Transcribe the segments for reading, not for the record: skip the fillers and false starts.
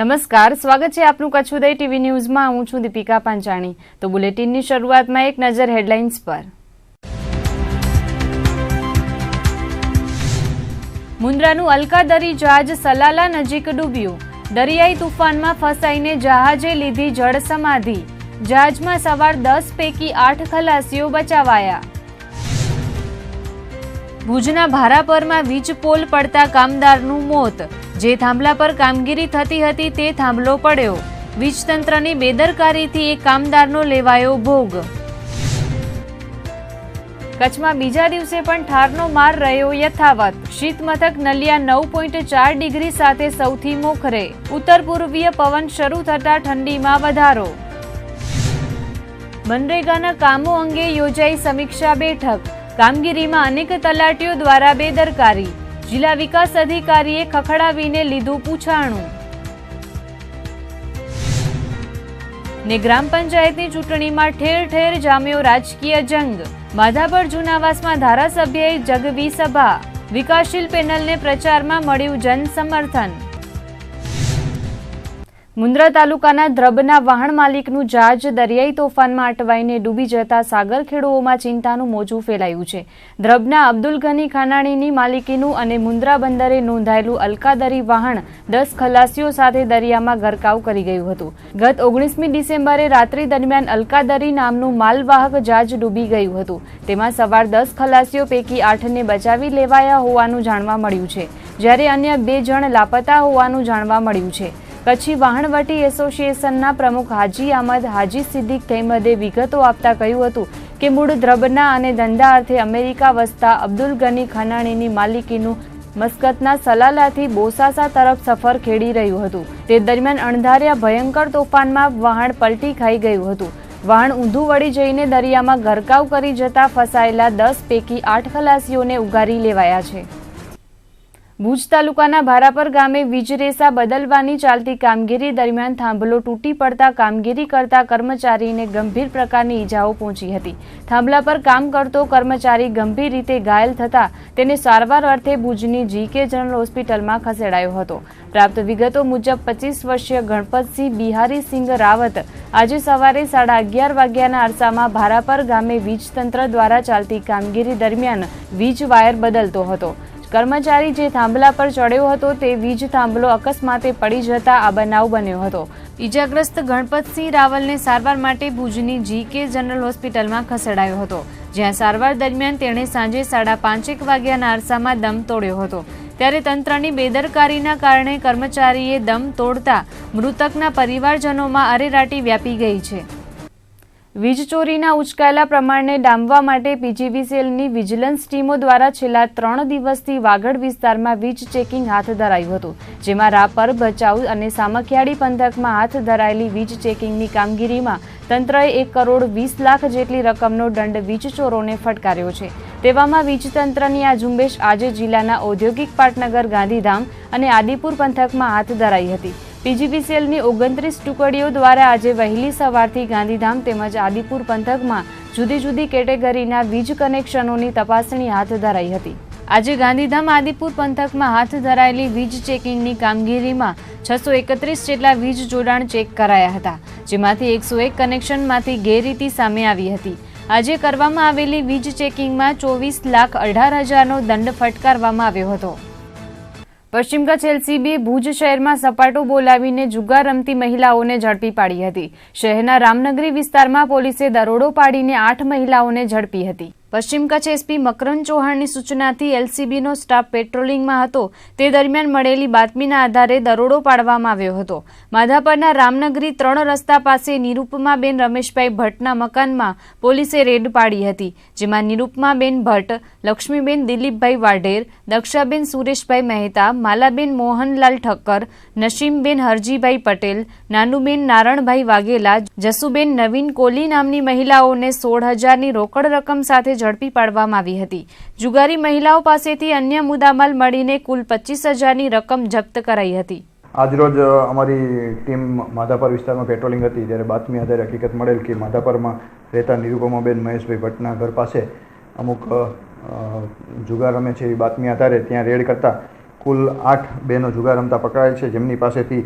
નમસ્કાર, સ્વાગત છે આપનું કચ્છ ઉદય ટીવી ન્યૂઝમાં। હું છું દીપિકા પાંચાણી। તો બુલેટિનની શરૂઆતમાં એક નજર હેડલાઇન્સ પર। મુન્દ્રાનું અલકાદરી જહાજ સલાલા નજીક ડૂબ્યું। દરિયાઈ તુફાનમાં ફસાઈને જહાજે લીધી જળ સમાધિ। જહાજમાં સવાર 10 પૈકી 8 ખલાસીઓ બચાવાયા। ભુજના ભારાપરમાં વીજ પોલ પડતા કામદારનું મોત। જે થાંભલા પર કામગીરી થતી હતી તે થાંભલો પડ્યો। વીજતંત્રની બેદરકારીથી એક કામદારનો લેવાયો ભોગ। કચ્છમાં બીજા દિવસે પણ ઠારનો માર રહ્યો યથાવત। શીત મથક નલિયા 9.4 ડિગ્રી સાથે સૌથી મોખરે। ઉત્તર પૂર્વીય પવન શરૂ થતા ઠંડીમાં વધારો। મનરેગાના કામો અંગે યોજાઈ સમીક્ષા બેઠક। કામગીરીમાં અનેક તલાટીઓ દ્વારા બેદરકારી। જિલ્લા વિકાસ અધિકારીએ ખખડાવીને લીધું પૂછાણું। ને ગ્રામ પંચાયતની ચૂંટણીમાં ઠેર ઠેર જામ્યો રાજકીય જંગ। માધાપર જૂનાવાસમાં ધારાસભ્યએ જગવી સભા। વિકાસશીલ પેનલને પ્રચારમાં મળ્યું જન સમર્થન। મુન્દ્રા તાલુકાના દ્રબના વાહન માલિકનું જહાજ દરિયાઈ તોફાનમાં અટવાઈને ડૂબી જતા સાગરખેડૂઓમાં ચિંતાનું મોજું ફેલાયું છે। દ્રબના અબ્દુલ ગની ખાનાણીની માલિકીનું અને મુન્દ્રા બંદરે નોંધાયેલું અલકાદરી વાહન 10 ખલાસીઓ સાથે દરિયામાં ગરકાવ કરી ગયું હતું। ગત 19મી ડિસેમ્બરે રાત્રિ દરમિયાન અલકાદરી નામનું માલવાહક જહાજ ડૂબી ગયું હતું। તેમાં સવાર 10 ખલાસીઓ પૈકી 8ને બચાવી લેવાયા હોવાનું જાણવા મળ્યું છે, જ્યારે અન્ય 2 જણ લાપતા હોવાનું જાણવા મળ્યું છે। કચ્છી વહાણવટી એસોસિએશનના પ્રમુખ હાજી અહમદ હાજી સિદ્દીક તહેમદે વિગતો આપતા કહ્યું હતું કે મૂળ દ્રબના અને ધંધા અર્થે અમેરિકા વસતા અબ્દુલ ગની ખાનાણીની માલિકીનું મસ્કતના સલાલાથી બોસાસા તરફ સફર ખેડી રહ્યું હતું। તે દરમિયાન અણધાર્યા ભયંકર તોફાનમાં વહાણ પલટી ખાઈ ગયું હતું। વહાણ ઊંધું વળી જઈને દરિયામાં ગરકાવ કરી જતા ફસાયેલા 10 પૈકી 8 ખલાસીઓને ઉગારી લેવાયા છે। ભુજ તાલુકાના ભારાપર ગામે વીજરેસા બદલવાની ચાલતી કામગીરી દરમિયાન થાંભલો તૂટી પડતા કામગીરી કરતા કર્મચારીને ગંભીર પ્રકારની ઈજાઓ પહોંચી હતી। થાંભલા પર કામ કરતો કર્મચારી ગંભીર રીતે ઘાયલ થતા તેને સારવાર અર્થે ભુજની જીકે જનરલ હોસ્પિટલમાં ખસેડાયો હતો। પ્રાપ્ત વિગતો મુજબ 25 વર્ષીય ગણપતસિંહ બિહારીસિંહ રાવત આજે સવારે 11:30 વાગ્યાના અરસામાં ભારાપર ગામે વીજતંત્ર દ્વારા ચાલતી કામગીરી દરમિયાન વીજ વાયર બદલતો હતો। કર્મચારી જે થાંભલા પર ચડ્યો હતો તે વીજ થાંભલો અકસ્માતે પડી જતા આ બનાવ બન્યો હતો। ઈજાગ્રસ્ત ગણપતસિંહ રાવલને સારવાર માટે ભુજની જીકે જનરલ હોસ્પિટલમાં ખસેડાયો હતો, જ્યાં સારવાર દરમિયાન તેણે સાંજે 5:30 વાગ્યાના અરસામાં દમ તોડ્યો હતો। ત્યારે તંત્રની બેદરકારીના કારણે કર્મચારીએ દમ તોડતા મૃતકના પરિવારજનોમાં અરેરાટી વ્યાપી ગઈ છે। વીજ ચોરીના ઉચકાયેલા પ્રમાણને ડામવા માટે પીજીવીસીએલની વિજિલન્સ ટીમો દ્વારા છેલ્લા 3 દિવસથી વાગડ વિસ્તારમાં વીજ ચેકિંગ હાથ ધરાયું હતું, જેમાં રાપર, ભચાઉ અને સામખિયાળી પંથકમાં હાથ ધરાયેલી વીજ ચેકિંગની કામગીરીમાં તંત્રએ 1 કરોડ 20 લાખ જેટલી રકમનો દંડ વીજ ચોરોને ફટકાર્યો છે। તેવામાં વીજતંત્રની આ ઝુંબેશ આજે જિલ્લાના ઔદ્યોગિક પાટનગર, ગાંધીધામ અને આદિપુર પંથકમાં હાથ ધરાઈ હતી। પીજીવીસીએલની 29 ટુકડીઓ દ્વારા આજે વહેલી સવારથી ગાંધીધામ તેમજ આદિપુર પંથકમાં જુદી જુદી કેટેગરીના વીજ કનેક્શનોની તપાસણી હાથ ધરાઈ હતી। આજે ગાંધીધામ આદિપુર પંથકમાં હાથ ધરાયેલી વીજ ચેકિંગની કામગીરીમાં 631 જેટલા વીજ જોડાણ ચેક કરાયા હતા, જેમાંથી 101 કનેક્શનમાંથી ગેરરીતિ સામે આવી હતી। આજે કરવામાં આવેલી વીજ ચેકિંગમાં 24,18,000નો દંડ ફટકારવામાં આવ્યો હતો। પશ્ચિમ કચ્છ એલસીબીએ ભુજ શહેરમાં સપાટો બોલાવીને જુગાર રમતી મહિલાઓને ઝડપી પાડી હતી। શહેરના રામનગરી વિસ્તારમાં પોલીસે દરોડો પાડીને 8 મહિલાઓને ઝડપી હતી। પશ્ચિમ કચ્છ એસપી મકરંદ ચૌહાણની સૂચનાથી એલસીબીનો સ્ટાફ પેટ્રોલિંગમાં હતો તે દરમિયાન મળેલી બાતમીના આધારે દરોડો પાડવામાં આવ્યો હતો। માધાપરના રામનગરી 3 રસ્તા પાસે નિરૂપમાબેન રમેશભાઈ ભટ્ટના મકાનમાં પોલીસે રેડ પાડી હતી, જેમાં નિરૂપમાબેન ભટ્ટ, લક્ષ્મીબેન દિલીપભાઈ વાઢેર, દક્ષાબેન સુરેશભાઈ મહેતા, માલાબેન મોહનલાલ ઠક્કર, નસીમબેન હરજીભાઈ પટેલ, નાનુબેન નારણભાઈ વાઘેલા, જસુબેન નવીન કોલી નામની મહિલાઓને 16,000ની રોકડ રકમ સાથે ઝડપી પાડવામાં આવી હતી। જુગારી મહિલાઓ પાસેથી અન્ય મુદ્દામાલ મળીને કુલ 25,000ની રકમ જપ્ત કરાઈ હતી। આજરોજ અમારી ટીમ માધાપર વિસ્તારમાં પેટ્રોલિંગ હતી, ત્યારે બાતમી આધારે હકીકત મળેલ કે માધાપરમાં રહેતા નિરૂપમાબેન મહેશભાઈ ભટ્ટના ઘર પાસે અમુક જુગાર રમે છે એવી બાતમી આધારે ત્યાં રેડ કરતા કુલ 8 બહેનો જુગાર રમતા પકડાયેલ છે, જેમની પાસેથી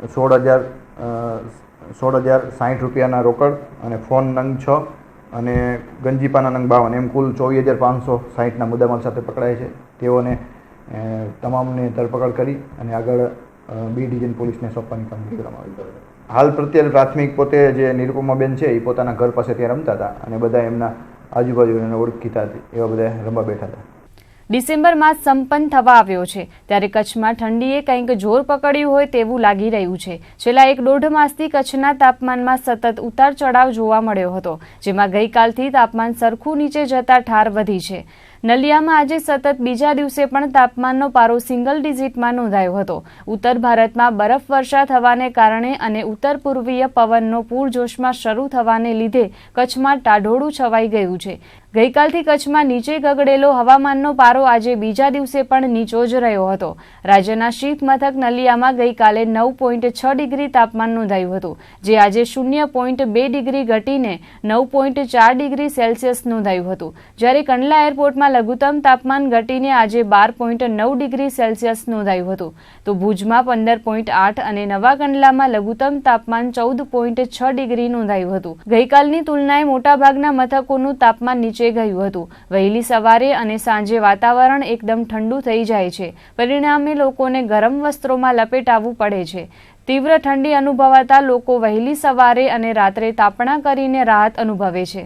16,060 રૂપિયાના રોકડ અને ફોન નંગ 6 અને ગંજીપાના નંગ 52 એમ કુલ 24,560ના મુદ્દામાલ સાથે પકડાય છે. તેઓને તમામને ધરપકડ કરી અને આગળ બી ડિવિઝન પોલીસને સોંપવાની કામગીરી કરવામાં આવી. હાલ પ્રત્યે પ્રાથમિક પોતે જે નિરુપમાબેન છે એ પોતાના ઘર પાસે ત્યાં રમતા હતા અને બધા એમના આજુબાજુ એને ઓળખીતા એવા બધા રમવા બેઠા હતા. ડિસેમ્બર માસ સંપન્ન થવા આવ્યો છે ત્યારે કચ્છમાં ઠંડીએ કંઈક જોર પકડ્યું હોય તેવું લાગી રહ્યું છે. છેલ્લા 1.5 માસથી કચ્છના તાપમાનમાં સતત ઉતાર ચઢાવ જોવા મળ્યો હતો, જેમાં ગઈકાલથી તાપમાન સરખું નીચે જતા ઠાર વધી છે. નલિયામાં આજે સતત બીજા દિવસે પણ તાપમાનનો પારો સિંગલ ડિજિટમાં નોંધાયો હતો. ઉત્તર ભારતમાં બરફવર્ષા થવાને કારણે અને ઉત્તર પૂર્વીય પવનનો પૂરજોશમાં શરૂ થવાને લીધે કચ્છમાં ટાઢોળું છવાઈ ગયું છે. ગઈકાલથી કચ્છમાં નીચે ગગડેલો હવામાનનો પારો આજે બીજા દિવસે પણ નીચો જ રહ્યો હતો. રાજ્યના શીત મથક નલિયામાં ગઈકાલે 9.6 ડિગ્રી તાપમાન નોંધાયું હતું, જે આજે 0.2 ડિગ્રી ઘટીને 9.4 ડિગ્રી સેલ્સિયસ નોંધાયું હતું. જ્યારે કંડલા એરપોર્ટમાં લઘુત્તમ તાપમાન ઘટીને આજે 12.9 ડિગ્રી સેલ્સિયસ નોંધાયું હતું. તો ભુજમાં 15.8 અને નવા કંડલામાં લઘુત્તમ તાપમાન 14.6 ડિગ્રી નોંધાયું હતું. ગઈકાલની તુલનાએ મોટાભાગના મથકોનું તાપમાન નીચે ગયું હતું. વહેલી સવારે અને સાંજે વાતાવરણ એકદમ ઠંડુ થઈ જાય છે. પરિણામે લોકોને ગરમ વસ્ત્રોમાં લપેટાવવું પડે છે. તીવ્ર ઠંડી અનુભવાતા લોકો વહેલી સવારે અને રાત્રે તાપણા કરીને રાહત અનુભવે છે.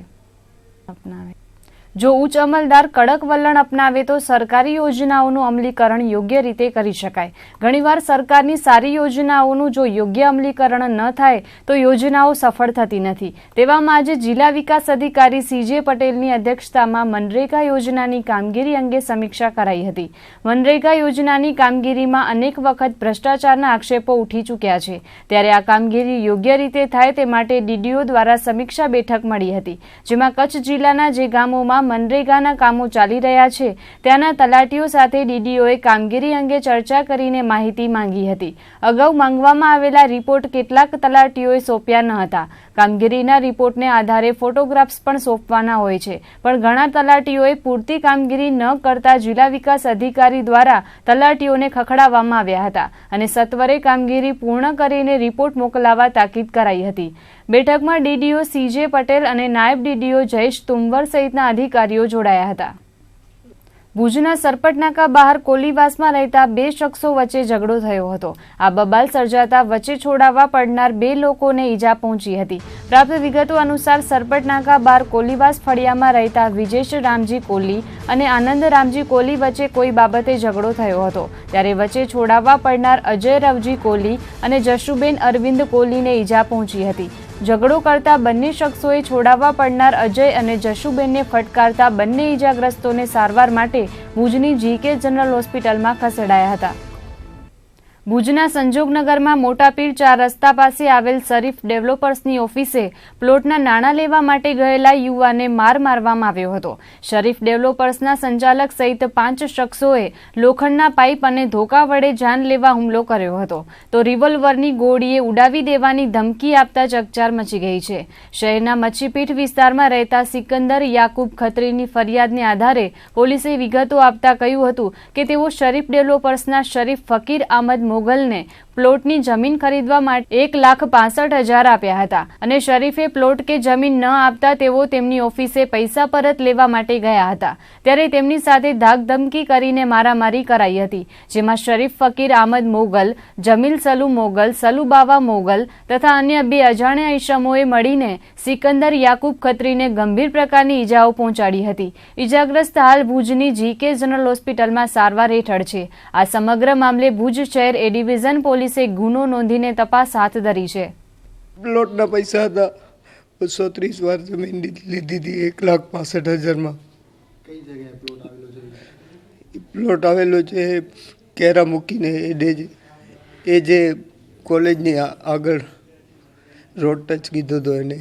જો ઉચ્ચ અમલદાર કડક વલણ અપનાવે તો સરકારી યોજનાઓનું અમલીકરણ યોગ્ય રીતે કરી શકાય. ઘણીવાર સરકારની સારી યોજનાઓનું જો યોગ્ય અમલીકરણ ન થાય તો યોજનાઓ સફળ થતી નથી. તેવામાં આજે જિલ્લા વિકાસ અધિકારી CJ પટેલની અધ્યક્ષતામાં મનરેગા યોજનાની કામગીરી અંગે સમીક્ષા કરાઈ હતી. મનરેગા યોજનાની કામગીરીમાં અનેક વખત ભ્રષ્ટાચારના આક્ષેપો ઉઠી ચૂક્યા છે, ત્યારે આ કામગીરી યોગ્ય રીતે થાય તે માટે DDO દ્વારા સમીક્ષા બેઠક મળી હતી, જેમાં કચ્છ જિલ્લાના જે ગામોમાં મનરેગાના કામો ચાલી રહ્યા છે ત્યાંના તલાટીઓ સાથે DDOએ કામગીરી અંગે ચર્ચા કરીને માહિતી માંગી હતી. અગાઉ માંગવામાં આવેલા રિપોર્ટ કેટલાક તલાટીઓએ સોંપ્યા ન હતા. કામગીરીના રિપોર્ટને આધારે ફોટોગ્રાફ્સ પણ સોંપવાના હોય છે, પણ ઘણા તલાટીઓએ પૂરતી કામગીરી ન કરતા જિલ્લા વિકાસ અધિકારી દ્વારા તલાટીઓને ખખડાવવામાં આવ્યા હતા અને સત્વરે કામગીરી પૂર્ણ કરીને રિપોર્ટ મોકલાવવા તાકીદ કરાઈ હતી. બેઠકમાં DDO CJ પટેલ અને નાયબ DDO જયેશ તુંવર સહિતના અધિકારીઓ જોડાયા હતા. ભુજના સરપટનાકા બહાર કોલીવાસમાં રહેતા 2 શખ્સો વચ્ચે ઝઘડો થયો હતો. આ બબાલ સર્જાતા વચ્ચે છોડાવવા પડનાર 2 લોકોને ઈજા પહોંચી હતી. પ્રાપ્ત વિગતો અનુસાર સરપટનાકા બહાર કોલીવાસ ફળિયામાં રહેતા વિજેશ રામજી કોલી અને આનંદ રામજી કોલી વચ્ચે કોઈ બાબતે ઝઘડો થયો હતો. ત્યારે વચ્ચે છોડાવવા પડનાર અજય રવજી કોલી અને જશુબેન અરવિંદ કોલીને ઈજા પહોંચી હતી. ઝઘડો કરતા બંને શખ્સોએ છોડાવવા પડનાર અજય અને જશુબેનને ફટકારતા બંને ઈજાગ્રસ્તોને સારવાર માટે ભુજની GK જનરલ હોસ્પિટલમાં ખસેડાયા હતા. ભુજના સંજોગનગરમાં મોટાપીર 4 રસ્તા પાસે આવેલ શરીફ ડેવલપર્સની ઓફિસે પ્લોટના નાણાં લેવા માટે ગયેલા યુવાને માર મારવામાં આવ્યો હતો. શરીફ ડેવલપર્સના સંચાલક સહિત 5 શખ્સોએ લોખંડના પાઇપ અને ધોકા વડે જાન લેવા હુમલો કર્યો હતો, તો રિવોલ્વરની ગોળીએ ઉડાવી દેવાની ધમકી આપતા ચકચાર મચી ગઈ છે. શહેરના મચ્છીપીઠ વિસ્તારમાં રહેતા સિકંદર યાકુબ ખત્રીની ફરિયાદને આધારે પોલીસે વિગતો આપતા કહ્યું હતું કે તેઓ શરીફ ડેવલપર્સના શરીફ ફકીર અહમદ મોગલને પ્લોટની જમીન ખરીદવા માટે 1,65,000 આપ્યા હતા અને શરીફે પ્લોટ કે જમીન ન આપતા તેઓ તેમની ઓફિસે પૈસા પરત લેવા માટે ગયા હતા. ત્યારે તેમની સાથે ધાકધમકી કરીને મારામારી કરાઈ હતી, જેમાં શરીફ ફકીર અહમદ મોગલ, જમીલ સલુ મોગલ, સલુ બાવા મોગલ તથા અન્ય 2 અજાણ્યા ઈસમોએ મળીને સિકંદર યાકુબ ખત્રીને ગંભીર પ્રકારની ઈજાઓ પહોંચાડી હતી. ઈજાગ્રસ્ત હાલ ભુજની GK જનરલ હોસ્પિટલમાં સારવાર હેઠળ છે. આ સમગ્ર મામલે ભુજ શહેર A ડિવિઝન પોલીસે ગુનો નોંધીને તપાસ હાથ ધરી છે. પ્લોટના પૈસા હતા 230 વાર જમીન લીધી હતી 1,65,000 માં. કઈ જગ્યાએ પ્લોટ આવેલો છે? પ્લોટ આવેલો છે કેરા મૂકીને એ જે કોલેજની આગળ રોડ ટચ કીધો હતો એને.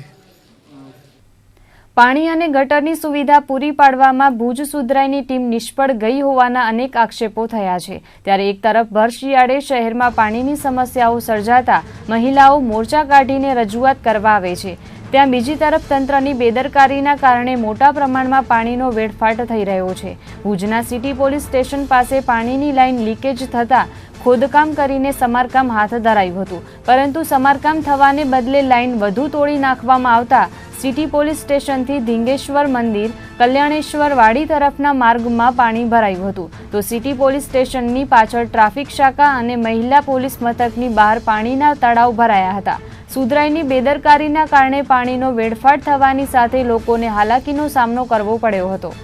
પાણી અને ગટરની સુવિધા પૂરી પાડવામાં ભુજ સુધરાઈની ટીમ નિષ્ફળ ગઈ હોવાના અનેક આક્ષેપો થયા છે. ત્યારે એક તરફ ભર શિયાળે શહેરમાં પાણીની સમસ્યાઓ સર્જાતા મહિલાઓ મોરચા કાઢીને રજૂઆત કરવા આવે છે, ત્યાં બીજી તરફ તંત્રની બેદરકારીના કારણે મોટા પ્રમાણમાં પાણીનો વેડફાટ થઈ રહ્યો છે. ભુજના સિટી પોલીસ સ્ટેશન પાસે પાણીની લાઇન લીકેજ થતાં ખોદકામ કરીને સમારકામ હાથ ધરાયું હતું, પરંતુ સમારકામ થવાને બદલે લાઇન વધુ તોડી નાખવામાં આવતા સિટી પોલીસ સ્ટેશનથી ધીંગેશ્વર મંદિર કલ્યાણેશ્વર વાડી તરફના માર્ગમાં પાણી ભરાયું હતું, તો સિટી પોલીસ સ્ટેશનની પાછળ ટ્રાફિક શાખા અને મહિલા પોલીસ મથકની બહાર પાણીના તળાવ ભરાયા હતા. સુધરાઈની બેદરકારીના કારણે પાણીનો વેડફાટ થવાની સાથે લોકોને હાલાકીનો સામનો કરવો પડ્યો હતો.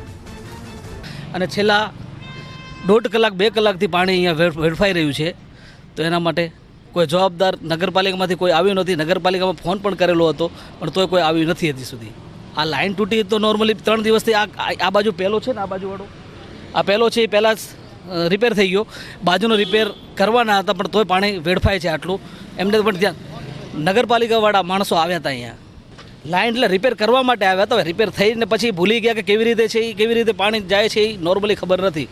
અને છેલ્લા 1.5 કલાક 2 કલાકથી પાણી અહીંયા વેડફાઈ રહ્યું છે, તો એના માટે કોઈ જવાબદાર નગરપાલિકામાંથી કોઈ આવ્યું નથી. નગરપાલિકામાં ફોન પણ કરેલો હતો, પણ તોય કોઈ આવ્યું નથી હજી સુધી. આ લાઇન તૂટી તો નોર્મલી 3 દિવસથી આ બાજુ પહેલો છે ને, આ બાજુવાળો આ પહેલો છે, એ પહેલાં જ રિપેર થઈ ગયો. બાજુનો રિપેર કરવાના હતા, પણ તોય પાણી વેડફાય છે આટલું. એમને પણ ત્યાં નગરપાલિકાવાળા માણસો આવ્યા હતા અહીંયા લાઇન એટલે રિપેર કરવા માટે આવ્યા હતા. રિપેર થઈને પછી ભૂલી ગયા કે કેવી રીતે છે, કેવી રીતે પાણી જાય છે એ નોર્મલી ખબર નથી.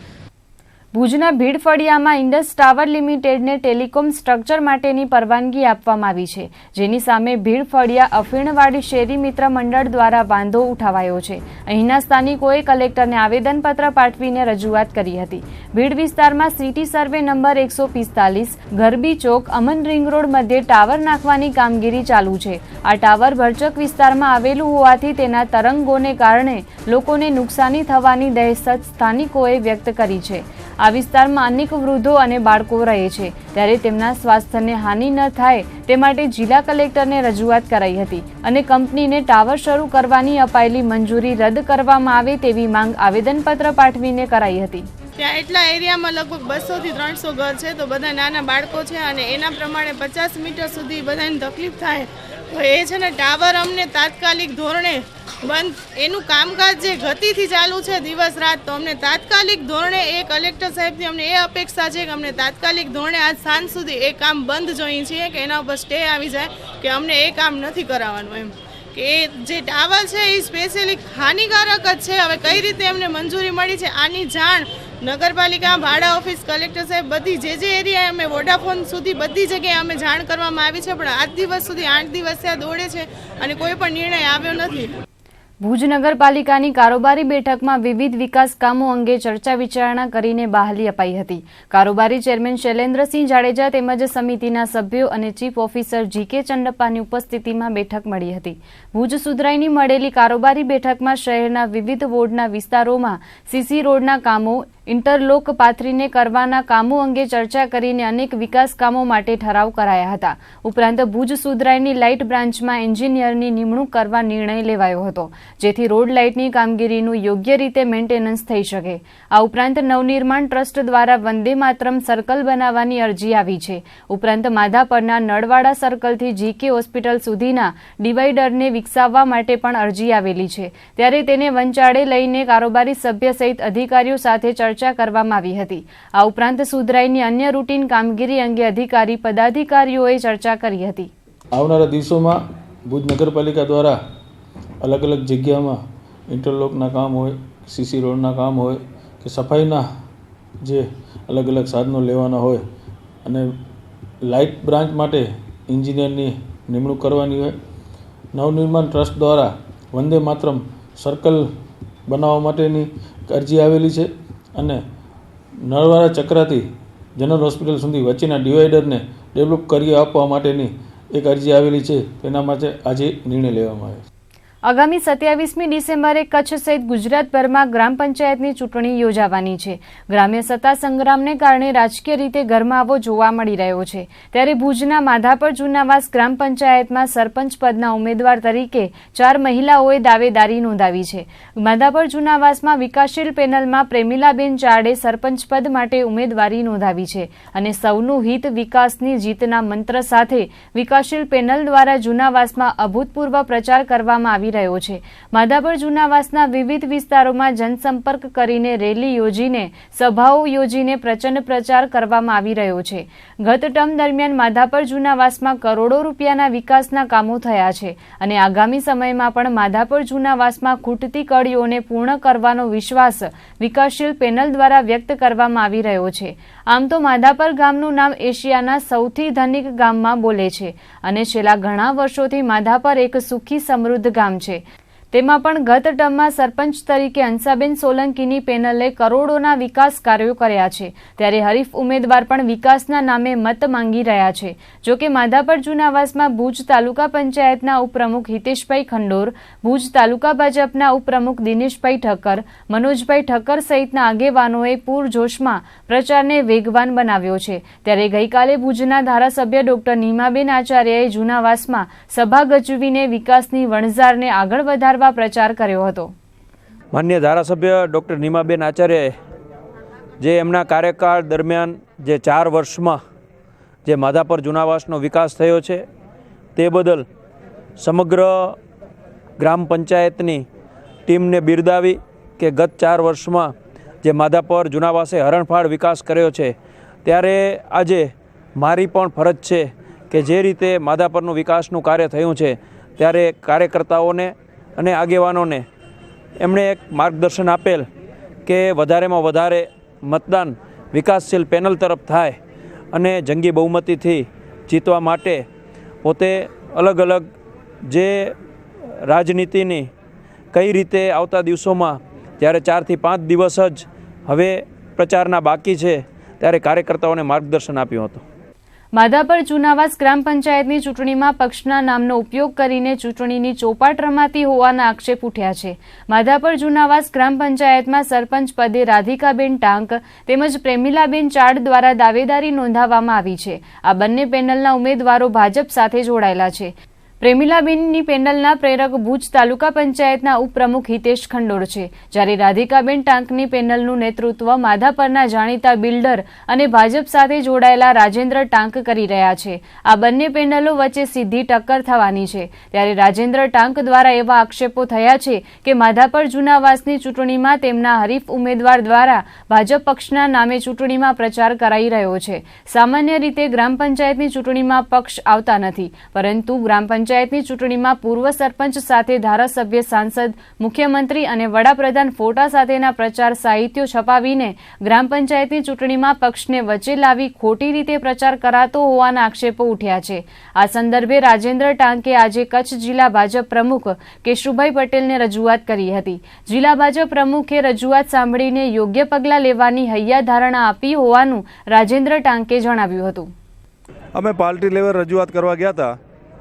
ભુજના ભીડ ફળિયામાં ઇન્ડસ ટાવર લિમિટેડને ટેલિકોમ સ્ટ્રક્ચર માટેની પરવાનગી આપવામાં આવી છે, જેની સામે ભીડ ફળિયા અફીણવાડી શેરી મિત્ર મંડળ દ્વારા વાંધો ઉઠાવાયો છે. અહીંના સ્થાનિકોએ કલેક્ટરને આવેદનપત્ર પાઠવીને રજૂઆત કરી હતી. ભીડ વિસ્તારમાં સિટી સર્વે નંબર 145 ગરબી ચોક અમન રિંગ રોડ મધ્યે ટાવર નાખવાની કામગીરી ચાલુ છે. આ ટાવર ભરચક વિસ્તારમાં આવેલું હોવાથી તેના તરંગોને કારણે લોકોને નુકસાની થવાની દહેશત સ્થાનિકોએ વ્યક્ત કરી છે. આ વિસ્તારમાં અનેક વૃદ્ધો અને બાળકો રહે છે, ત્યારે તેમના સ્વાસ્થ્યને હાનિ ન થાય તે માટે જિલ્લા કલેક્ટરને રજૂઆત કરાઈ હતી અને કંપનીને ટાવર શરૂ કરવાની અપાયેલી મંજૂરી રદ કરવામાં આવે તેવી માંગ આવેદનપત્ર પાઠવીને કરાઈ હતી. ત્યાં એટલા એરિયામાં લગભગ 200 થી 300 ઘર છે, તો બધા નાના બાળકો છે અને એના પ્રમાણે 50 મીટર સુધી બધાને તકલીફ થાય. તો એ છે ને ટાવર અમને તાત્કાલિક ધોરણે બંધ, એનું કામકાજ જે ગતિથી ચાલુ છે દિવસ રાત, તો અમને તાત્કાલિક ધોરણે એ કલેક્ટર સાહેબની અમને એ અપેક્ષા છે કે અમને તાત્કાલિક ધોરણે આજ સાંજ સુધી એ કામ બંધ જોઈએ છીએ, કે એના ઉપર સ્ટે આવી જાય, કે અમને એ કામ નથી કરાવવાનું. એમ કે એ જે ટાવર છે એ સ્પેશિયલી હાનિકારક જ છે. હવે કઈ રીતે એમને મંજૂરી મળી છે આની જાણ નગરપાલિકા, ભાડા ઓફિસ, કલેક્ટર સાહેબ બધી જે એરિયા અમે વોડાફોન સુધી બધી જગ્યાએ અમે જાણ કરવામાં આવી છે, પણ આજ દિવસ સુધી 8 દિવસ ત્યાં દોડે છે અને કોઈ પણ નિર્ણય આવ્યો નથી. ભુજ નગરપાલિકાની કારોબારી બેઠકમાં વિવિધ વિકાસ કામો અંગે ચર્ચા વિચારણા કરીને બહાલી અપાઈ હતી. કારોબારી ચેરમેન શૈલેન્દ્રસિંહ જાડેજા તેમજ સમિતિના સભ્યો અને ચીફ ઓફિસર જીકે ચંડપ્પાની ઉપસ્થિતિમાં બેઠક મળી હતી. ભુજ સુધરાઈની મળેલી કારોબારી બેઠકમાં શહેરના વિવિધ વોર્ડના વિસ્તારોમાં સીસી રોડના કામો, ઇન્ટરલોક પાથરીને કરવાના કામો અંગે ચર્ચા કરીને અનેક વિકાસ કામો માટે ઠરાવ કરાયા હતા. ઉપરાંત ભુજ સુધરાઈની લાઇટ બ્રાન્ચમાં એન્જિનિયરની નિમણૂક કરવા નિર્ણય લેવાયો હતો, જેથી રોડ લાઇટની કામગીરીનું યોગ્ય રીતે મેન્ટેનન્સ થઈ શકે. આ ઉપરાંત નવનિર્માણ ટ્રસ્ટ દ્વારા વંદે માતરમ સર્કલ બનાવવાની અરજી આવી છે. ઉપરાંત માધાપરના નળવાડા સર્કલથી જીકે હોસ્પિટલ સુધીના ડિવાઈડરને વિકસાવવા માટે પણ અરજી આવેલી છે, ત્યારે તેને વંચાળે લઈને કારોબારી સભ્ય સહિત અધિકારીઓ સાથે ચર્ચા કરવામાં આવી હતી. આ ઉપરાંત સુધરાઈની અન્ય રૂટીન કામગીરી અંગે અધિકારી પદાધિકારીઓએ ચર્ચા કરી હતી. આવનારા દિવસોમાં ભુજ નગરપાલિકા દ્વારા અલગ અલગ જગ્યામાં ઇન્ટરલોકના કામ હોય, સીસી રોડના કામ હોય કે સફાઈના જે અલગ અલગ સાધનો લેવાના હોય અને લાઇટ બ્રાન્ચ માટે એન્જિનિયરની નિમણૂક કરવાની હોય, નવનિર્માણ ટ્રસ્ટ દ્વારા વંદે માતરમ સર્કલ બનાવવા માટેની અરજી આવેલી છે અને નળવાડા ચક્રાથી જનરલ હોસ્પિટલ સુધી વચ્ચેના ડિવાઈડરને ડેવલપ કરી આપવા માટેની એક અરજી આવેલી છે. તેના માટે આજે નિર્ણય લેવામાં આવ્યો છે. આગામી 27મી ડિસેમ્બરે કચ્છ સહિત ગુજરાતભરમાં ગ્રામ પંચાયતની ચૂંટણી યોજાવાની છે. ગ્રામ્ય સત્તા સંગ્રામને કારણે રાજકીય રીતે ગરમાવો જોવા મળી રહ્યો છે, ત્યારે ભુજના માધાપર જુનાવાસ ગ્રામ પંચાયતમાં સરપંચ પદના ઉમેદવાર તરીકે 4 મહિલાઓએ દાવેદારી નોંધાવી છે. માધાપર જુનાવાસમાં વિકાસશીલ પેનલમાં પ્રેમિલાબેન ચારડે સરપંચ પદ માટે ઉમેદવારી નોંધાવી છે અને સૌનું હિત વિકાસની જીતના મંત્ર સાથે વિકાસશીલ પેનલ દ્વારા જુનાવાસમાં અભૂતપૂર્વ પ્રચાર કરવામાં આવી રહ્યો છે. માધાપર જુનાવાસના વિવિધ વિસ્તારોમાં જનસંપર્ક કરીને રેલી યોજીને સભાઓ યોજીને પ્રચંડ પ્રચાર કરવામાં આવી રહ્યો છે. ગત ટર્મ દરમિયાન માધાપર જુનાવાસમાં કરોડો રૂપિયાના વિકાસના કામો થયા છે અને આગામી સમયમાં પણ માધાપર જુનાવાસમાં ખૂટતી કડીઓને પૂર્ણ કરવાનો વિશ્વાસ વિકાસશીલ પેનલ દ્વારા વ્યક્ત કરવામાં આવી રહ્યો છે. આમ તો માધાપર ગામનું નામ એશિયાના સૌથી ધનિક ગામમાં બોલે છે અને છેલ્લા ઘણા વર્ષોથી માધાપર એક સુખી સમૃદ્ધ ગામ છે. તેમાં પણ ગત ટર્મમાં સરપંચ તરીકે હંસાબેન સોલંકીની પેનલે કરોડોના વિકાસ કાર્યો કર્યા છે, ત્યારે હરીફ ઉમેદવાર પણ વિકાસના નામે મત માંગી રહ્યા છે. જોકે માધાપર જૂનાવાસમાં ભુજ તાલુકા પંચાયતના ઉપપ્રમુખ હિતેશભાઈ ખંડોર, ભુજ તાલુકા ભાજપના ઉપપ્રમુખ દિનેશભાઈ ઠક્કર, મનોજભાઈ ઠક્કર સહિતના આગેવાનોએ પૂરજોશમાં પ્રચારને વેગવાન બનાવ્યો છે. ત્યારે ગઈકાલે ભુજના ધારાસભ્ય ડોક્ટર નીમાબેન આચાર્યએ જૂનાવાસમાં સભા ગજવીને વિકાસની વણઝારને આગળ વધારવા પ્રચાર કર્યો હતો. માન્ય ધારાસભ્ય ડૉક્ટર નીમાબેન આચાર્યએ જે એમના કાર્યકાળ દરમિયાન જે 4 વર્ષમાં જે માધાપર જૂનાવાસનો વિકાસ થયો છે તે બદલ સમગ્ર ગ્રામ પંચાયતની ટીમને બિરદાવી કે ગત 4 વર્ષમાં જે માધાપર જૂનાવાસે હરણફાળ વિકાસ કર્યો છે, ત્યારે આજે મારી પણ ફરજ છે કે જે રીતે માધાપરનું વિકાસનું કાર્ય થયું છે ત્યારે કાર્યકર્તાઓને અને આગેવાનોને એમણે એક માર્ગદર્શન આપેલ કે વધારેમાં વધારે મતદાન વિકાસશીલ પેનલ તરફ થાય અને જંગી બહુમતીથી જીતવા માટે પોતે અલગ અલગ જે રાજનીતિની કઈ રીતે આવતા દિવસોમાં જ્યારે 4 થી 5 દિવસ જ હવે પ્રચારના બાકી છે ત્યારે કાર્યકર્તાઓને માર્ગદર્શન આપ્યું હતું. માધાપર જૂનાવાસ ગ્રામ પંચાયતની ચૂંટણીમાં પક્ષના નામનો ઉપયોગ કરીને ચૂંટણીની ચોપાટ રમાતી હોવાના આક્ષેપ ઉઠ્યા છે. માધાપર જૂનાવાસ ગ્રામ પંચાયતમાં સરપંચ પદે રાધિકાબેન ટાંક તેમજ પ્રેમિલાબેન ચાડ દ્વારા દાવેદારી નોંધાવવામાં આવી છે. આ બંને પેનલના ઉમેદવારો ભાજપ સાથે જોડાયેલા છે. પ્રેમિલાબેનની પેનલના પ્રેરક ભુજ તાલુકા પંચાયતના ઉપપ્રમુખ હિતેશ ખંડોર છે, જ્યારે રાધિકાબેન ટાંકની પેનલનું નેતૃત્વ માધાપરના જાણીતા બિલ્ડર અને ભાજપ સાથે જોડાયેલા રાજેન્દ્ર ટાંક કરી રહ્યા છે. આ બંને પેનલો વચ્ચે સીધી ટક્કર થવાની છે. ત્યારે રાજેન્દ્ર ટાંક દ્વારા એવા આક્ષેપો થયા છે કે માધાપર જૂનાવાસની ચૂંટણીમાં તેમના હરીફ ઉમેદવાર દ્વારા ભાજપ પક્ષના નામે ચૂંટણીમાં પ્રચાર કરાઈ રહ્યો છે. સામાન્ય રીતે ગ્રામ પંચાયતની ચૂંટણીમાં પક્ષ આવતા નથી, પરંતુ ગ્રામ પંચાયતની ચૂંટણીમાં પૂર્વ સરપંચ સાથે ધારાસભ્ય, સાંસદ, મુખ્યમંત્રી અને વડાપ્રધાન ફોટા સાથેના પ્રચાર સાહિત્યો છપાવીને ગ્રામ પંચાયતની ચૂંટણીમાં પક્ષને વચ્ચે લાવી ખોટી રીતે પ્રચાર કરાતો હોવાના આક્ષેપો ઉઠ્યા છે. આ સંદર્ભે રાજેન્દ્ર ટાંકે આજે કચ્છ જિલ્લા ભાજપ પ્રમુખ કેશુભાઈ પટેલને રજૂઆત કરી હતી. જિલ્લા ભાજપ પ્રમુખે રજૂઆત સાંભળીને યોગ્ય પગલાં લેવાની હૈયાધારણા આપી હોવાનું રાજેન્દ્ર ટાંકે જણાવ્યું હતું. અમે પાર્ટી લેવલ રજૂઆત કરવા ગયા હતા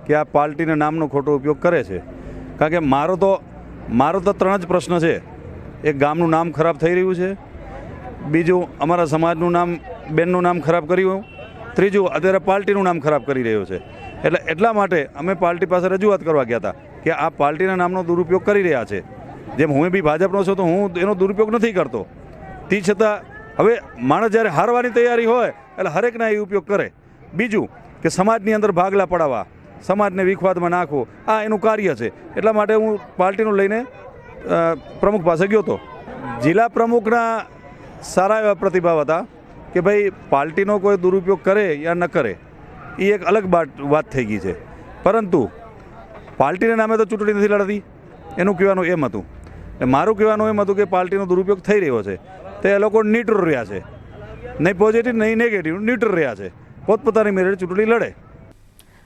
કે આ પાર્ટીના નામનો ખોટો ઉપયોગ કરે છે. કારણ કે મારો તો 3 જ પ્રશ્ન છે. એક, ગામનું નામ ખરાબ થઈ રહ્યું છે. બીજું, અમારા સમાજનું નામ, બેનનું નામ ખરાબ કર્યું. ત્રીજું, અત્યારે પાર્ટીનું નામ ખરાબ કરી રહ્યો છે. એટલા માટે અમે પાર્ટી પાસે રજૂઆત કરવા ગયા હતા કે આ પાર્ટીના નામનો દુરુપયોગ કરી રહ્યા છે. જેમ હું બી ભાજપનો છું તો હું એનો દુરુપયોગ નથી કરતો, તે છતાં હવે માણસ જ્યારે હારવાની તૈયારી હોય એટલે હરેકના એ ઉપયોગ કરે. બીજું કે સમાજની અંદર ભાગલા પડાવવા, સમાજને વિખવાદમાં નાખવો, આ એનું કાર્ય છે. એટલા માટે હું પાર્ટીનું લઈને પ્રમુખ પાસે ગયો હતો. જિલ્લા પ્રમુખના સારા એવા પ્રતિભાવ હતા કે ભાઈ પાર્ટીનો કોઈ દુરુપયોગ કરે યા ન કરે એ એક અલગ વાત થઈ ગઈ છે, પરંતુ પાર્ટીના નામે તો ચૂંટણી નથી લડતી એનું કહેવાનું એમ હતું. મારું કહેવાનું એમ હતું કે પાર્ટીનો દુરુપયોગ થઈ રહ્યો છે તો એ લોકો ન્યુટ્રલ રહ્યા છે, નહીં પોઝિટિવ નહીં નેગેટિવ, ન્યુટ્રલ રહ્યા છે. પોતપોતાની મેળે ચૂંટણી લડે.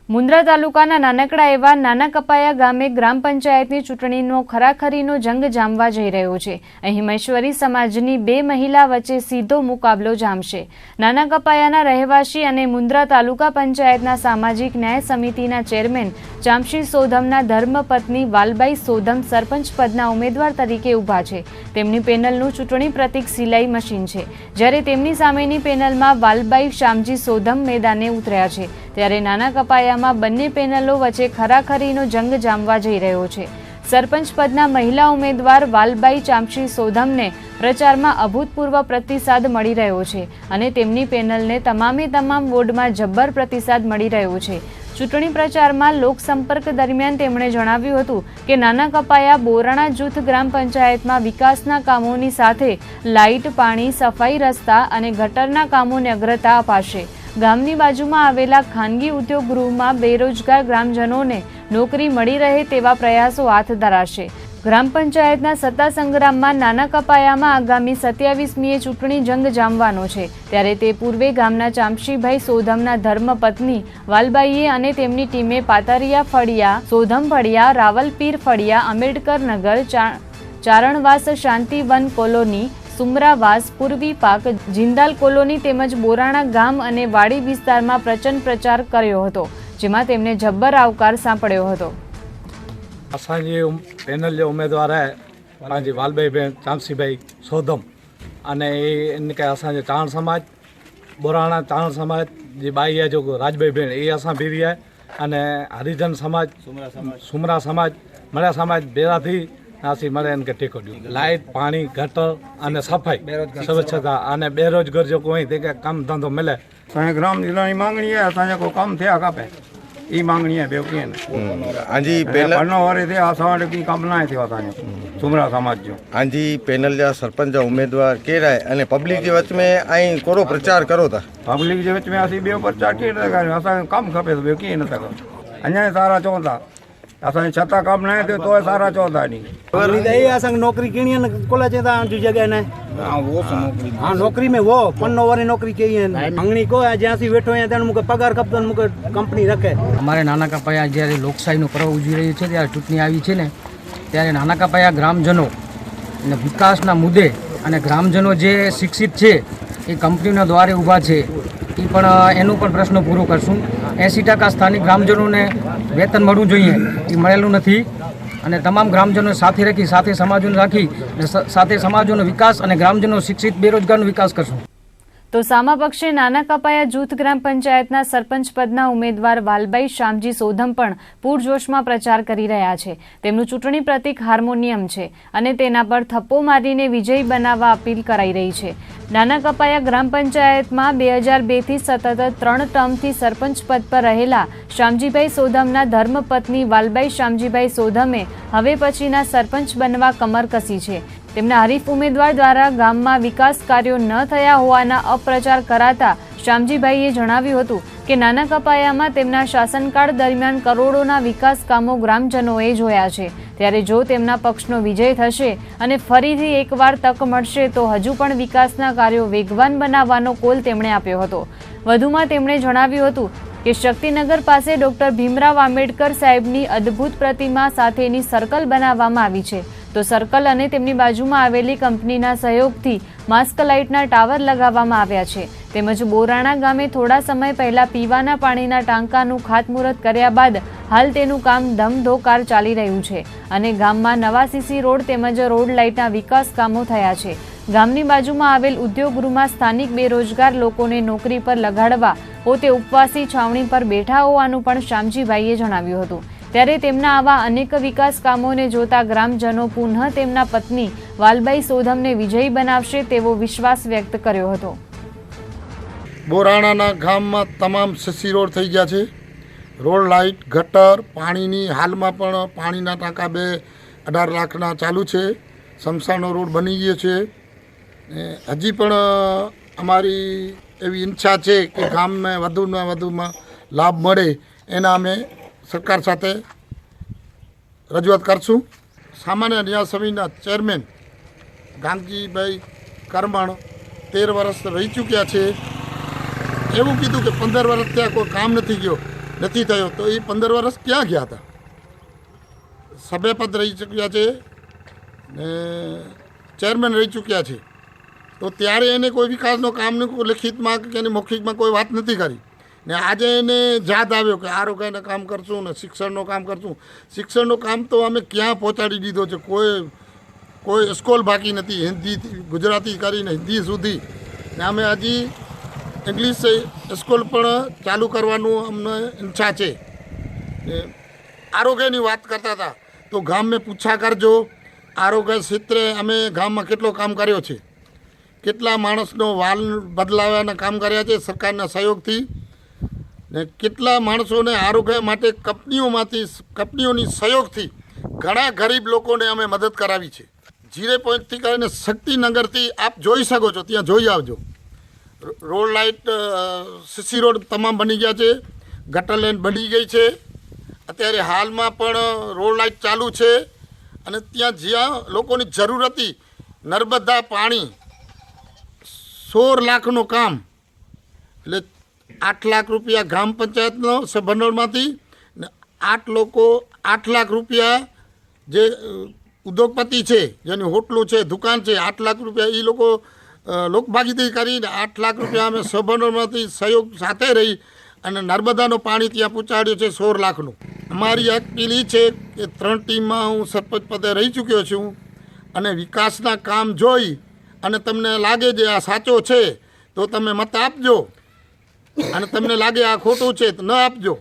મુન્દ્રા તાલુકાના નાનકડા એવા નાના કપાયા ગામે ગ્રામ પંચાયતની ચૂંટણીનો ખરાખરીનો જંગ જામવા જઈ રહ્યો છે. અહીં મહેશ્વરી સમાજની 2 મહિલા વચ્ચે સીધો મુકાબલો જામશે. નાના કપાયાના રહેવાસી અને મુન્દ્રા તાલુકા પંચાયતના સામાજિક ન્યાય સમિતિના ચેરમેન ચામશી સોધમના ધર્મપત્ની વાલબાઈ સોધમ સરપંચ પદના ઉમેદવાર તરીકે ઊભા છે. તેમની પેનલનું ચૂંટણી પ્રતીક સિલાઈ મશીન છે, જ્યારે તેમની સામેની પેનલમાં વાલબાઈ શામજી સોધમ મેદાને ઉતર્યા છે. ત્યારે નાના કપાયામાં બંને પેનલો વચ્ચે ખરાખરીનો જંગ જામવા જઈ રહ્યો છે. સરપંચ પદના મહિલા ઉમેદવાર વાલબાઈ ચામશી સોધમને પ્રચારમાં અભૂતપૂર્વ પ્રતિસાદ મળી રહ્યો છે અને તેમની પેનલને તમામે તમામ વોર્ડમાં જબ્બર પ્રતિસાદ મળી રહ્યો છે. ચૂંટણી પ્રચારમાં લોકસંપર્ક દરમિયાન તેમણે જણાવ્યું હતું કે નાના કપાયા બોરાણા જૂથ ગ્રામ પંચાયતમાં વિકાસના કામોની સાથે લાઇટ, પાણી, સફાઈ, રસ્તા અને ગટરના કામોને અગ્રતા અપાશે. ગામની બાજુમાં આવેલા ખાનગી ઉદ્યોગ ગૃહમાં બેરોજગાર ગ્રામજનોને નોકરી મળી રહે તેવા પ્રયાસો હાથ ધરાશે. ગ્રામ પંચાયતના સત્તા સંગ્રામમાં નાના કપાયામાં આગામી 27મીએ ચૂંટણી જંગ જામવાનો છે ત્યારે તે પૂર્વે ગામના ચામશીભાઈ સોધમના ધર્મપત્ની વાલબાઈએ અને તેમની ટીમે પાતરિયા ફળિયા, સોધમ ફળિયા, રાવલપીર ફળિયા, આંબેડકર નગર, ચારણવાસ, શાંતિવન કોલોની, સુમરાવાસ, પૂર્વી પાક, જિંદાલ કોલોની તેમજ બોરાણા ગામ અને વાડી વિસ્તારમાં પ્રચંડ પ્રચાર કર્યો હતો, જેમાં તેમને જબ્બર આવકાર સાંપડ્યો હતો. असांजी पैनल जो उम्मीदवार है पंहिंजी वालबाई भेण चामसीभाई सोधम अने इनके असांजे चारण समाज बोराणा चारण समाज जी बाई है जो राजबाई भेण ये असां बीरी है अने हरिजन समाज सुमरा समाज मळ्या समाज भेड़ा थी असीं मळे इनके टेको ॾियो. लाइट पाणी गटर अने सफाई स्वच्छता अने बेरोजगार जो कोई ते कम धंधो मिले. असांजे ग्राम जिला मांगणी है असांजे को कम थिया खपे ई मांगणी है ॿियो कीअं न. हांजी पढ़ण वारे थिया असां वटि की कम न आहे थियो असांजो सुमरा समाज जो. हांजी पैनल जा सरपंच उम्मीदवार केरु आहे अने पब्लिक जे विच में ऐं कहिड़ो प्रचार करो था. पब्लिक जे विच में असीं ॿियो प्रचार कीअं था कयूं असांखे कमु खपे ॿियो कीअं नथा कयूं. अञा सारा चवनि था असांजे छता कमु न आहे थियो तो सारा चवंदा नी असांखे नौकरी करणी आहे न कोला चवंदा आहिनि जॻह न हाँ नौकरी में वो पन्नो वारी नौकरी चाहिए मांगणी को है જ્યાં વેઠો અહીંયા તેને મુકે પગાર કપતો મુકે કંપની રાખે. અમારે નાના કપાયા જ્યારે લોકશાહીનું પર્વ ઉજવી રહ્યું છે ત્યારે ચૂંટણી આવી છે ને ત્યારે નાના કપાયા ગ્રામજનો અને વિકાસના મુદ્દે અને ગ્રામજનો જે શિક્ષિત છે એ કંપનીના દ્વારે ઊભા છે એ પણ એનું પણ પ્રશ્ન પૂરો કરશું. 80% સ્થાનિક ગ્રામજનોને વેતન મળવું જોઈએ એ મળેલું નથી અને તમામ ગ્રામજનો સાથે રાખી સાથે સમાજોને રાખી સાથે સમાજોનો વિકાસ અને ગ્રામજનો શિક્ષિત બેરોજગારનો વિકાસ કરશું. તો સામા પક્ષે નાના કપાયા જૂથ ગ્રામ પંચાયતના સરપંચ પદના ઉમેદવાર વાલબાઈ શામજી સોધમ પણ પૂરજોશમાં પ્રચાર કરી રહ્યા છે. તેમનું ચૂંટણી પ્રતીક હાર્મોનિયમ છે અને તેના પર થપ્પો મારીને વિજયી બનાવવા અપીલ કરાઈ રહી છે. નાના કપાયા ગ્રામ પંચાયતમાં 2002થી સતત 3 ટર્મથી સરપંચ પદ પર રહેલા શામજીભાઈ સોધમના ધર્મપત્ની વાલબાઈ શામજીભાઈ સોધમે હવે પછીના સરપંચ બનવા કમર કસી છે. તેમના હરીફ ઉમેદવાર દ્વારા ગામમાં વિકાસ કાર્યો ન થયા હોવાના અપપ્રચાર કરાતા શામજીભાઈએ જણાવ્યું હતું કે નાના કપાયામાં તેમના શાસનકાળ દરમિયાન કરોડોના વિકાસ કામો ગ્રામજનોએ જોયા છે. ત્યારે જો તેમના પક્ષનો વિજય થશે અને ફરીથી એકવાર તક મળશે તો હજુ પણ વિકાસના કાર્યો વેગવાન બનાવવાનો કોલ તેમણે આપ્યો હતો. વધુમાં તેમણે જણાવ્યું હતું કે શક્તિનગર પાસે ડોક્ટર ભીમરાવ આંબેડકર સાહેબની અદ્ભુત પ્રતિમા સાથેની સર્કલ બનાવવામાં આવી છે તો સર્કલ અને તેમની બાજુમાં આવેલી કંપનીના સહયોગથી માસ્ક લાઇટના ટાવર લગાવવામાં આવ્યા છે. તેમજ બોરાણા ગામે થોડા સમય પહેલા પીવાના પાણીના ટાંકાનું ખાતમુહૂર્ત કર્યા બાદ હાલ તેનું કામ ધમધોકાર ચાલી રહ્યું છે અને ગામમાં નવા સીસી રોડ તેમજ રોડ લાઇટના વિકાસ કામો થયા છે. ગામની બાજુમાં આવેલ ઉદ્યોગગૃહમાં સ્થાનિક બેરોજગાર લોકોને નોકરી પર લગાડવા પોતે ઉપવાસી છાવણી પર બેઠા હોવાનું પણ શામજીભાઈએ જણાવ્યું હતું. ત્યારે તેમના આવા અનેક વિકાસ કામોને જોતા ગ્રામજનો પુનઃ તેમના પત્ની વાલબાઈ સોધમને વિજયી બનાવશે તેવો વિશ્વાસ વ્યક્ત કર્યો હતો. બોરાણાના ગામમાં તમામ સીસી રોડ થઈ ગયા છે. રોડ લાઇટ ગટર પાણીની હાલમાં પણ પાણીના ટાંકા 18 લાખના ચાલુ છે. સમસાનો રોડ બની ગયો છે. હજી પણ અમારી એવી ઈચ્છા છે કે ગામને વધુમાં લાભ મળે એના અમે સરકાર સાથે રજૂઆત કરશું. સામાન્ય ન્યાય સમિતિના ચેરમેન ગાંધીભાઈ કરમણ 13 વર્ષ રહી ચૂક્યા છે. એવું કીધું કે 15 વર્ષ ત્યાં કોઈ કામ નથી થયો તો એ 15 વર્ષ ક્યાં ગયા હતા. સભ્યપદ રહી ચૂક્યા છે ને ચેરમેન રહી ચૂક્યા છે તો ત્યારે એને કોઈ વિકાસનો કામનું કોઈ લિખિતમાં કે એની મૌખિકમાં કોઈ વાત નથી કરી ને આજે એને યાદ આવ્યો કે આરોગ્યનું કામ કરશું ને શિક્ષણનું કામ કરશું. શિક્ષણનું કામ તો અમે ક્યાં પહોંચાડી દીધો છે. કોઈ સ્કૂલ બાકી નથી. હિન્દી ગુજરાતી કરીને હિન્દી સુધી ને અમે હજી ઇંગ્લિશ સ્કૂલ પણ ચાલુ કરવાનું અમને ઈચ્છા છે. આરોગ્યની વાત કરતા હતા તો ગામને પૂછા કરજો. આરોગ્ય ક્ષેત્રે અમે ગામમાં કેટલો કામ કર્યો છે, કેટલા માણસનો વાલ બદલાવવાના કામ કર્યા છે સરકારના સહયોગથી ને કેટલા માણસોને આરોગ્ય માટે કંપનીઓની સહયોગથી ઘણા ગરીબ લોકોને અમે મદદ કરાવી છે. 0 પોઈન્ટથી કરીને શક્તિનગરથી આપ જોઈ શકો છો, ત્યાં જોઈ આવજો. રોડ લાઇટ સીસી રોડ તમામ બની ગયા છે. ગટર લાઇન બની ગઈ છે. અત્યારે હાલમાં પણ રોડ લાઇટ ચાલુ છે અને ત્યાં જ્યાં લોકોની જરૂર હતી નર્મદા પાણી 16 લાખનું કામ, એટલે 8 લાખ રૂપિયા ગ્રામ પંચાયતનો સભંડોળમાંથી ને 8 લાખ રૂપિયા જે ઉદ્યોગપતિ છે જેની હોટલું છે દુકાન છે 8 લાખ રૂપિયા એ લોકો લોકભાગીદારી કરીને 8 લાખ રૂપિયા અમે સભંડોળમાંથી સહયોગ સાથે રહી અને નર્મદાનું પાણી ત્યાં પહોંચાડ્યું છે 16 લાખનું. અમારી અપીલ એ છે કે 3 ટીમમાં હું સરપંચ પદે રહી ચૂક્યો છું અને વિકાસના કામ જોઈ અને તમને લાગે જે આ સાચો છે તો તમે મત આપજો અને તમને લાગે આ ખોટું છે તો ન આપજો.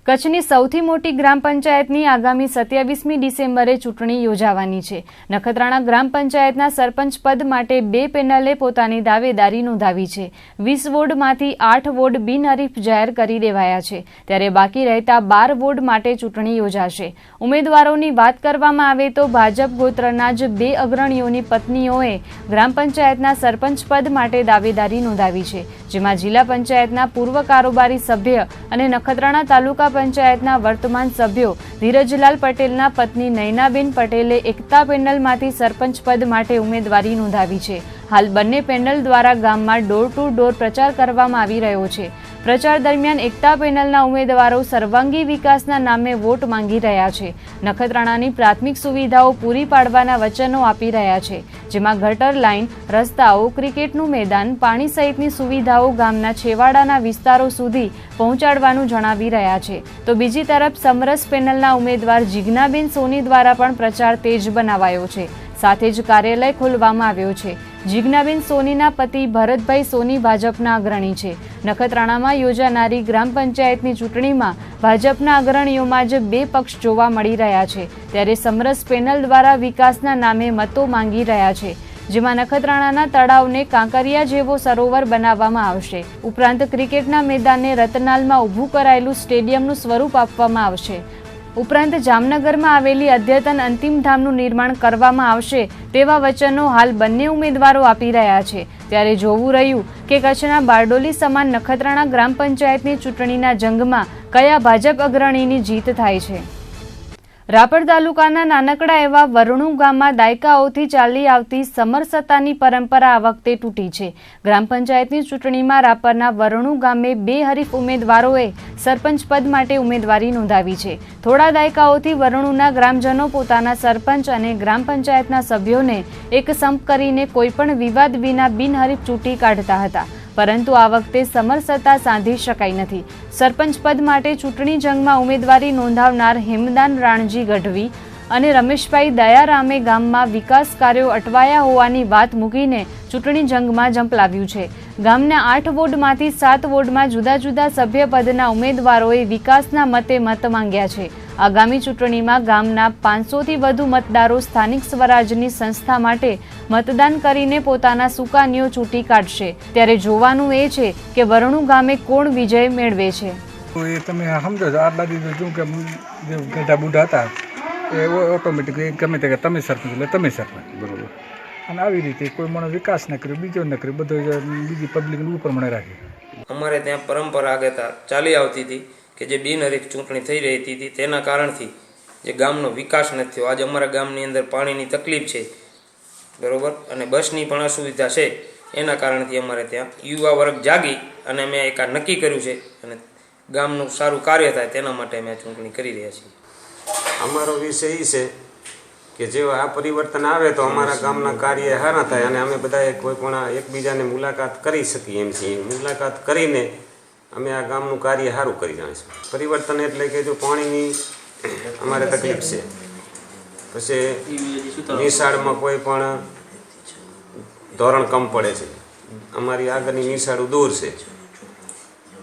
કચ્છની સૌથી મોટી ગ્રામ પંચાયતની આગામી 27મી ડિસેમ્બરે ચૂંટણી યોજાવાની છે. નખત્રાણા ગ્રામ પંચાયતના સરપંચ પદ માટે 2 પેનલે પોતાની દાવેદારી નોંધાવી છે. 20 વોર્ડમાંથી 8 વોર્ડ બિનહરીફ જાહેર કરી દેવાયા છે, ત્યારે બાકી રહેતા 12 વોર્ડ માટે ચૂંટણી યોજાશે. ઉમેદવારોની વાત કરવામાં આવે તો ભાજપ ગોત્રના જ 2 અગ્રણીઓની પત્નીઓએ ગ્રામ પંચાયતના સરપંચ પદ માટે દાવેદારી નોંધાવી છે, જેમાં જિલ્લા પંચાયતના પૂર્વ કારોબારી સભ્ય અને નખત્રાણા તાલુકા પંચાયતના વર્તમાન સભ્યો ધીરજલાલ પટેલના પત્ની નયનાબેન પટેલે એકતા પેનલમાંથી સરપંચ પદ માટે ઉમેદવારી નોંધાવી છે. હાલ બંને પેનલ દ્વારા ગામમાં ડોર ટુ ડોર પ્રચાર કરવામાં આવી રહ્યો છે. પ્રચાર દરમિયાન એકતા પેનલના ઉમેદવારો સર્વાંગી વિકાસના નામે વોટ માંગી રહ્યા છે. નખત્રાણાની પ્રાથમિક સુવિધાઓ પૂરી પાડવાના વચનો આપી રહ્યા છે, જેમાં ગટર લાઇન, રસ્તાઓ, ક્રિકેટનું મેદાન, પાણી સહિતની સુવિધાઓ ગામના છેવાડાના વિસ્તારો સુધી પહોંચાડવાનું જણાવી રહ્યા છે. તો બીજી તરફ સમરસ પેનલના ઉમેદવાર જીજ્ઞાબેન સોની દ્વારા પણ પ્રચાર તેજ બનાવાયો છે. સાથે જ કાર્યાલય ખોલવામાં આવ્યો છે. જીજ્ઞાબેન સોનીના પતિ ભરતભાઈ સોની ભાજપના અગ્રણી છે. નખત્રાણામાં યોજાનારી ગ્રામ પંચાયતની ચૂંટણીમાં ભાજપના અગ્રણીઓમાં જ 2 પક્ષ જોવા મળી રહ્યા છે, ત્યારે સમરસ પેનલ દ્વારા વિકાસના નામે મતો માંગી રહ્યા છે, જેમાં નખત્રાણાના તળાવને કાંકરિયા જેવો સરોવર બનાવવામાં આવશે. ઉપરાંત ક્રિકેટના મેદાનને રતનાલમાં ઊભું કરાયેલું સ્ટેડિયમનું સ્વરૂપ આપવામાં આવશે. ઉપરાંત જામનગરમાં આવેલી અદ્યતન અંતિમ ધામનું નિર્માણ કરવામાં આવશે તેવા વચનો હાલ બંને ઉમેદવારો આપી રહ્યા છે. ત્યારે જોવું રહ્યું કે કચ્છના બારડોલી સમાન નખત્રાણા ગ્રામ પંચાયતની ચૂંટણીના જંગમાં કયા ભાજપ અગ્રણીની જીત થાય છે. રાપર તાલુકાના નાનકડા એવા વરણુ ગામમાં દાયકાઓથી ચાલી આવતી સમરસતાની પરંપરા આ વખતે તૂટી છે. ગ્રામ પંચાયતની ચૂંટણીમાં રાપરના વરણુ ગામે 2 હરીફ ઉમેદવારોએ સરપંચ પદ માટે ઉમેદવારી નોંધાવી છે. થોડા દાયકાઓથી વરણુના ગ્રામજનો પોતાના સરપંચ અને ગ્રામ પંચાયતના સભ્યોને એક સંપ કરીને કોઈપણ વિવાદ વિના બિનહરીફ ચૂંટી કાઢતા હતા, પરંતુ આ વખતે સમરસતા સાધી શકાઈ નથી. સરપંચ પદ માટે ચૂંટણી જંગમાં ઉમેદવારી નોંધાવનાર હેમદાન રાણજી ગઢવી અને રમેશભાઈ દયારામે ગામમાં વિકાસ કાર્યો અટવાયા હોવાની વાત મૂકીને ચૂંટણી જંગમાં ઝંપલાવ્યું છે. ગામના 8 વોર્ડમાંથી 7 વોર્ડમાં જુદા જુદા સભ્યપદના ઉમેદવારોએ વિકાસના મતે મત માંગ્યા છે. આગામી ચૂંટણીમાં ગામના 500થી વધુ મતદારો સ્થાનિક સ્વરાજની સંસ્થા માટે મતદાન કરીને પોતાના સુકાનીઓ ચૂંટી કાઢશે. ત્યારે જોવાનું એ છે કે વરણુ ગામે કોણ વિજય મેળવે છે. એ તમે સમજો છો, આટલા દિવસ શું કે ગઢા બુઢા હતા એ ઓટોમેટિક ગમે તે તમે સરપંચ એટલે તમે સરપંચ, બરોબર. અને આવી રીતે કોઈ મને વિકાસ ન કર્યો, બીજો ન કર્યો, બધો બીજી પબ્લિકનું ઉપર મને રાખી. અમારે ત્યાં પરંપરાગત ચાલી આવતી હતી કે જે બિનહરીફ ચૂંટણી થઈ રહી હતી તેના કારણથી જે ગામનો વિકાસ નથી થયો. આજે અમારા ગામની અંદર પાણીની તકલીફ છે, બરાબર, અને બસની પણ અસુવિધા છે. એના કારણથી અમારે ત્યાં યુવા વર્ગ જાગી અને અમે એક નક્કી કર્યું છે અને ગામનું સારું કાર્ય થાય તેના માટે અમે ચૂંટણી કરી રહ્યા છીએ. અમારો વિષય એ છે કે જો આ પરિવર્તન આવે તો અમારા ગામના કાર્ય સારા થાય અને અમે બધાએ કોઈ પણ એકબીજાને મુલાકાત કરી શકીએ એમ છીએ. મુલાકાત કરીને અમે આ ગામનું કાર્ય સારું કરી જાણીશું. પરિવર્તન એટલે કે જો પાણીની અમારે તકલીફ છે, પછી નિશાળમાં કોઈ પણ ધોરણ કમ પડે છે, અમારી આગળની નિશાળો દૂર છે,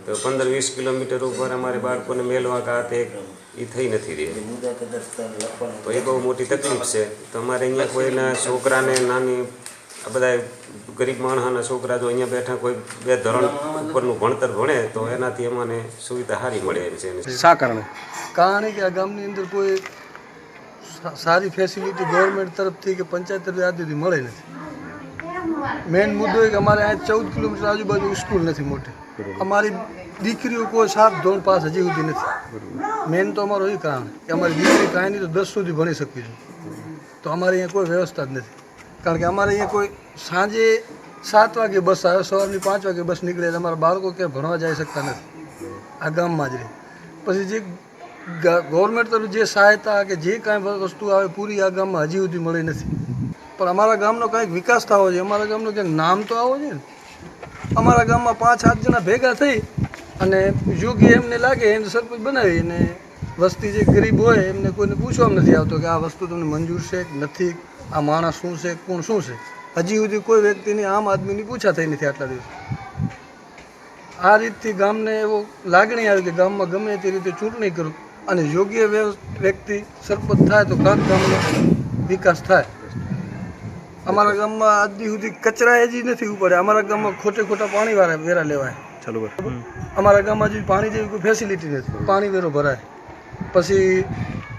તો 15-20 કિલોમીટર ઉપર અમારે બાળકોને મેળવા કાતે એ થઈ નથી રહી, તો એ બહુ મોટી તકલીફ છે. તો અમારે અહીંયા કોઈના છોકરાને નાની આ બધા ગરીબ માણસના છોકરા જો અહીંયા બેઠા કોઈ 2 ધોરણ ઉપરનું ભણતર ભણે તો એનાથી અમને સુવિધા સારી મળે એમ છે. શા કારણે? કારણ કે આ ગામની અંદર કોઈ સારી ફેસિલિટી ગવર્મેન્ટ તરફથી કે પંચાયત તરફથી આજુથી મળે નથી. મેઇન મુદ્દો એ કે અમારે અહીંયા 14 કિલોમીટર આજુબાજુ સ્કૂલ નથી મોટી. અમારી દીકરીઓ કોઈ 7 ધોરણ પાસ હજી સુધી નથી. મેઇન તો અમારો એ કારણ કે અમારી દીકરી કાંઈ નહીં તો 10 સુધી ભણી શકીશું. તો અમારે અહીંયા કોઈ વ્યવસ્થા જ નથી. કારણ કે અમારે અહીંયા કોઈ સાંજે 7 વાગે બસ આવે, સવારની 5 વાગે બસ નીકળે, એટલે અમારા બાળકો ક્યાંય ભણવા જઈ શકતા નથી, આ ગામમાં જ રહે. પછી જે ગવર્મેન્ટ તરફ જે સહાયતા કે જે કાંઈ વસ્તુ આવે પૂરી આ ગામમાં હજી સુધી મળી નથી. પણ અમારા ગામનો કાંઈક વિકાસ થવો જોઈએ, અમારા ગામનો ક્યાંક નામ તો આવવો જોઈએ ને. અમારા ગામમાં 5-7 જણા ભેગા થઈ અને યોગ્ય એમને લાગે એને સરપંચ બનાવી, અને વસ્તી જે ગરીબ હોય એમને કોઈને પૂછવામાં નથી આવતો કે આ વસ્તુ તમને મંજૂર છે કે નથી, આ માણસ શું છે, કોણ શું છે. હજી સુધી કોઈ વ્યક્તિની આમ આદમીની પૂછા થઈ નથી આટલા દિવસ. આ રીતથી ગામને એવો લાગણી આવી કે ગામમાં ગમે તે રીતે ચૂંટણી કરું અને યોગ્ય વ્યક્તિ સરપંચ થાય તો કાંક ગામનો વિકાસ થાય. અમારા ગામમાં આજ સુધી કચરા હજી નથી ઉપાડ્યા. અમારા ગામમાં ખોટા પાણી વેરા લેવાય. ચાલો, અમારા ગામમાં હજી પાણી જેવી કોઈ ફેસિલિટી નથી. પાણી વેરો ભરાય, પછી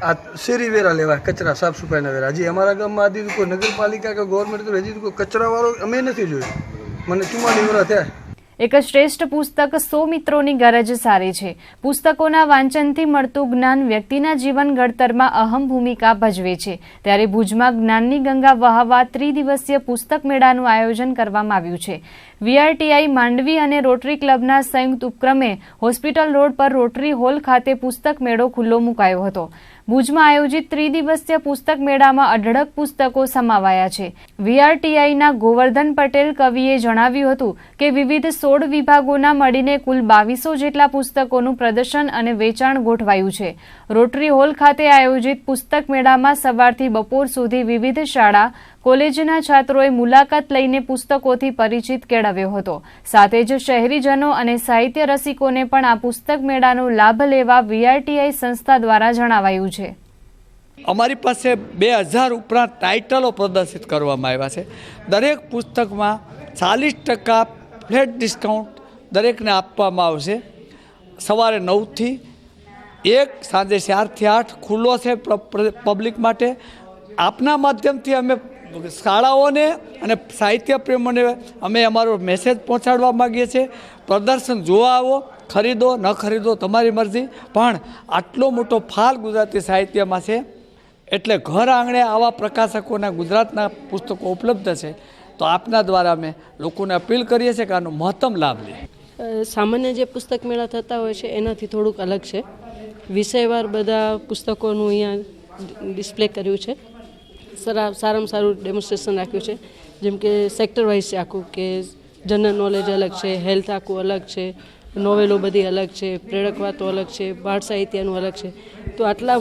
આ શેરી વેરા લેવાય, કચરા સાફ સફાઈના વેરા. હજી અમારા ગામમાં આજ કોઈ નગરપાલિકા કે ગવર્મેન્ટ તો હજી કોઈ કચરાવાળો અમે નથી જોયું. મને 44 વર્ષ થયા. એક શ્રેષ્ઠ પુસ્તક 100 મિત્રોની ગરજ સારી છે. પુસ્તકોના વાંચનથી મળતું જ્ઞાન વ્યક્તિના જીવન ઘડતરમાં અહમ ભૂમિકા ભજવે છે. ત્યારે ભુજમાં જ્ઞાનની ગંગા વહાવવા ત્રિદિવસીય પુસ્તક મેળાનું આયોજન કરવામાં આવ્યું છે. VRTI માંડવી અને રોટરી ક્લબના સંયુક્ત ઉપક્રમે હોસ્પિટલ રોડ પર રોટરી હોલ ખાતે પુસ્તક મેળો ખુલ્લો મુકાયો હતો. ભુજમાં આયોજિત ત્રિદિવસીય પુસ્તક મેળામાં અઢળક પુસ્તકો સમાવાયા છે. VRTIના ગોવર્ધન પટેલ કવિએ જણાવ્યું હતું કે વિવિધ 16 વિભાગોના મળીને કુલ 2200 જેટલા પુસ્તકોનું પ્રદર્શન અને વેચાણ ગોઠવાયું છે. રોટરી હોલ ખાતે આયોજિત પુસ્તક મેળામાં સવારથી બપોર સુધી વિવિધ શાળા કોલેજના છાત્રોએ મુલાકાત લઈને પુસ્તકોથી પરિચિત કેળવ્યો હતો. સાથે જ શહેરીજનો અને સાહિત્ય રસિકોને પણ આ પુસ્તક મેળાનો લાભ લેવા VRTI સંસ્થા દ્વારા જણાવાયું છે. અમારી પાસે 2000 ઉપરાંત ટાઇટલો પ્રદર્શિત કરવામાં આવ્યા છે. દરેક પુસ્તકમાં 40% ફ્લેટ ડિસ્કાઉન્ટ દરેકને આપવામાં આવશે. સવારે 9 થી 1, સાંજે 4 થી 8 ખુલ્લો છે પબ્લિક માટે. આપના માધ્યમથી અમે શાળાઓને અને સાહિત્ય પ્રેમીઓને અમે અમારો મેસેજ પહોંચાડવા માગીએ છીએ. પ્રદર્શન જોવા આવો, ખરીદો ન ખરીદો તમારી મરજી, પણ આટલો મોટો ફાલ ગુજરાતી સાહિત્યમાં છે એટલે ઘર આંગણે આવા પ્રકાશકોના ગુજરાતના પુસ્તકો ઉપલબ્ધ છે. તો આપના દ્વારા અમે લોકોને અપીલ કરીએ છીએ કે આનો મહત્તમ લાભ લે. સામાન્ય જે પુસ્તક મેળા થતા હોય છે એનાથી થોડુંક અલગ છે. વિષયવાર બધા પુસ્તકોનું અહીંયા ડિસ્પ્લે કર્યું છે. સારામાં સારું ડેમોન્સ્ટ્રેશન રાખ્યું છે. જેમ કે સેક્ટર વાઇઝ છે આખું, કે જનરલ નોલેજ અલગ છે, હેલ્થ આખું અલગ છે, નોવેલો બધી અલગ છે, પ્રેરક વાતો અલગ છે, બાળ સાહિત્યનું અલગ છે. તો આટલા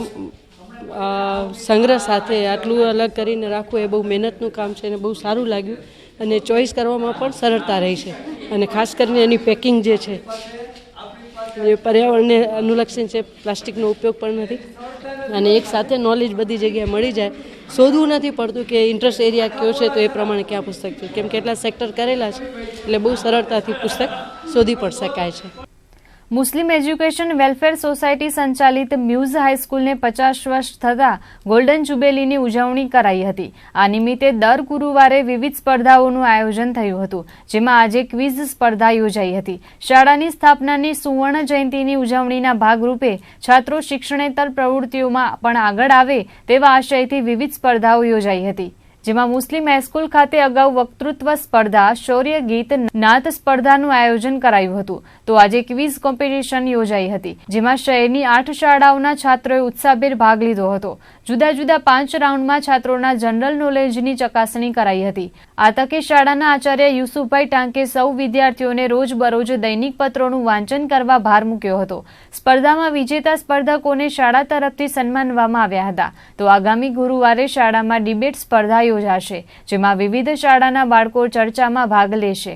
સંગ્રહ સાથે આટલું અલગ કરીને રાખવું એ બહુ મહેનતનું કામ છે અને બહુ સારું લાગ્યું. અને ચોઈસ કરવામાં પણ સરળતા રહી છે. અને ખાસ કરીને એની પેકિંગ જે છે એ પર્યાવરણને અનુલક્ષી છે, પ્લાસ્ટિકનો ઉપયોગ પણ નથી. અને એક સાથે નોલેજ બધી જગ્યાએ મળી જાય, શોધવું નથી પડતું કે ઇન્ટરેસ્ટ એરિયા કયો છે તો એ પ્રમાણે ક્યાં પુસ્તક છે, કેમ કે એટલા સેક્ટર કરેલા છે એટલે બહુ સરળતાથી પુસ્તક શોધી પણ શકાય છે. મુસ્લિમ એજ્યુકેશન વેલફેર સોસાયટી સંચાલિત મ્યુઝ હાઈસ્કૂલને 50 વર્ષ થતાં ગોલ્ડન જુબેલીની ઉજવણી કરાઈ હતી. આ નિમિત્તે દર ગુરુવારે વિવિધ સ્પર્ધાઓનું આયોજન થયું હતું, જેમાં આજે ક્વિઝ સ્પર્ધા યોજાઈ હતી. શાળાની સ્થાપનાની સુવર્ણ જયંતિની ઉજવણીના ભાગરૂપે છાત્રો શિક્ષણેતર પ્રવૃત્તિઓમાં પણ આગળ આવે તેવા આશયથી વિવિધ સ્પર્ધાઓ યોજાઈ હતી. જેમાં મુસ્લિમ હાઈસ્કૂલ ખાતે અગાઉ વક્તૃત્વ સ્પર્ધા, શૌર્ય ગીત, નાત સ્પર્ધાનું આયોજન કરાયું હતું. તો આજે ક્વિઝ કોમ્પિટિશન યોજાઈ હતી, જેમાં શહેરની 8 શાળાઓના છાત્રોએ ઉત્સાહભેર ભાગ લીધો હતો. જુદા જુદા 5 રાઉન્ડમાં છાત્રોના જનરલ નોલેજની ચકાસણી કરાઈ હતી. આ તકે શાળાના આચાર્ય યુસુફભાઈ ટાંકે સૌ વિદ્યાર્થીઓને રોજબરોજ દૈનિક પત્રોનું વાંચન કરવા ભાર મૂક્યો હતો. સ્પર્ધામાં વિજેતા સ્પર્ધકોને શાળા તરફથી સન્માનવામાં આવ્યા હતા. તો આગામી ગુરુવારે શાળામાં ડિબેટ સ્પર્ધા યોજાશે, જેમાં વિવિધ શાળાના બાળકો ચર્ચામાં ભાગ લેશે.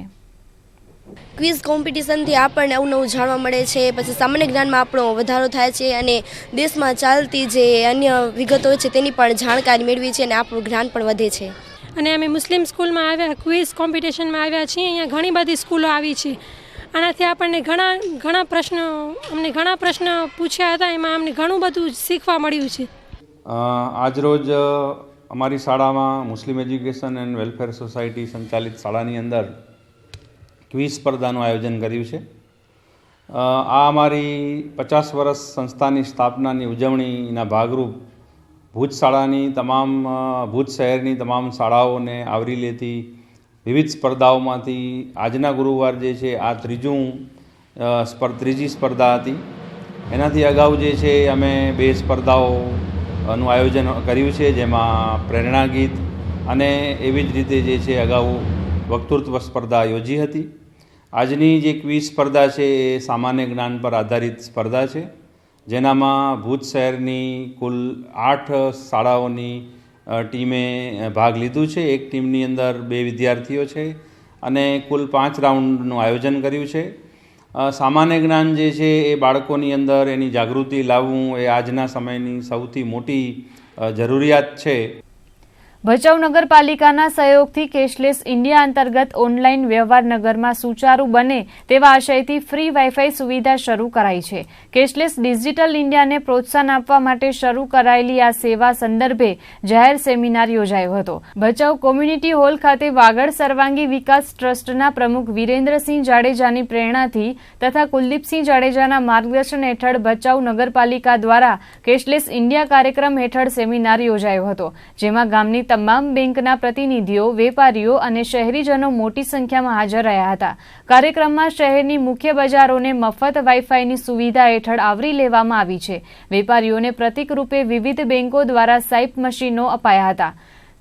ક્વિઝ કોમ્પિટિશનથી આપણને આવું નવું જાણવા મળે છે, પછી સામાન્ય જ્ઞાનમાં આપણો વધારો થાય છે અને દેશમાં ચાલતી જે અન્ય વિગતો છે તેની પણ જાણકારી મેળવી છે અને આપણું જ્ઞાન પણ વધે છે. અને અમે મુસ્લિમ સ્કૂલમાં આવ્યા, ક્વિઝ કોમ્પિટિશનમાં આવ્યા છીએ. અહીંયા ઘણી બધી સ્કૂલો આવી છે. આનાથી આપણને ઘણા પ્રશ્નો પૂછ્યા હતા, એમાં અમને ઘણું બધું શીખવા મળ્યું છે. આજરોજ અમારી શાળામાં મુસ્લિમ એજ્યુકેશન એન્ડ વેલફેર સોસાયટી સંચાલિત શાળાની અંદર ક્વિઝ સ્પર્ધાનું આયોજન કર્યું છે. આ અમારી 50 વર્ષ સંસ્થાની સ્થાપનાની ઉજવણીના ભાગરૂપ ભુજ શાળાની તમામ ભુજ શહેરની તમામ શાળાઓને આવરી લેતી વિવિધ સ્પર્ધાઓમાંથી આજના ગુરુવાર જે છે આ ત્રીજી સ્પર્ધા હતી. એનાથી અગાઉ જે છે અમે 2 સ્પર્ધાઓનું આયોજન કર્યું છે, જેમાં પ્રેરણા ગીત અને એવી જ રીતે જે છે અગાઉ વક્તૃત્વ સ્પર્ધા યોજી હતી. આજની જે ક્વિઝ સ્પર્ધા છે એ સામાન્ય જ્ઞાન પર આધારિત સ્પર્ધા છે, જેનામાં ભુજ શહેરની કુલ 8 શાળાઓની ટીમે ભાગ લીધું છે. એક ટીમની અંદર 2 વિદ્યાર્થીઓ છે અને કુલ 5 રાઉન્ડનું આયોજન કર્યું છે. સામાન્ય જ્ઞાન જે છે એ બાળકોની અંદર એની જાગૃતિ લાવવું એ આજના સમયની સૌથી મોટી જરૂરિયાત છે. ભચાઉ નગરપાલિકાના સહયોગથી કેશલેસ ઇન્ડિયા અંતર્ગત ઓનલાઈન વ્યવહાર નગરમાં સુચારુ બને તેવા આશયથી ફ્રી વાઈફાઈ સુવિધા શરૂ કરાઈ છે. કેશલેસ ડિજિટલ ઇન્ડિયાને પ્રોત્સાહન આપવા માટે શરૂ કરાયેલી આ સેવા સંદર્ભે જાહેર સેમિનાર યોજાયો હતો. ભચાઉ કોમ્યુનિટી હોલ ખાતે વાગડ સર્વાંગી વિકાસ ટ્રસ્ટના પ્રમુખ વિરેન્દ્રસિંહ જાડેજાની પ્રેરણાથી તથા કુલદીપસિંહ જાડેજાના માર્ગદર્શન હેઠળ ભચાઉ નગરપાલિકા દ્વારા કેશલેસ ઇન્ડિયા કાર્યક્રમ હેઠળ સેમિનાર યોજાયો હતો, જેમાં ગામની તમામ બેંકના પ્રતિનિધિઓ, વેપારીઓ અને શહેરીજનો મોટી સંખ્યામાં હાજર રહ્યા હતા. કાર્યક્રમમાં શહેરની મુખ્ય બજારોને મફત વાઈફાઈની સુવિધા હેઠળ આવરી લેવામાં આવી છે. વેપારીઓને પ્રતિક રૂપે વિવિધ બેંકો દ્વારા સ્વાઇપ મશીનો અપાયા હતા,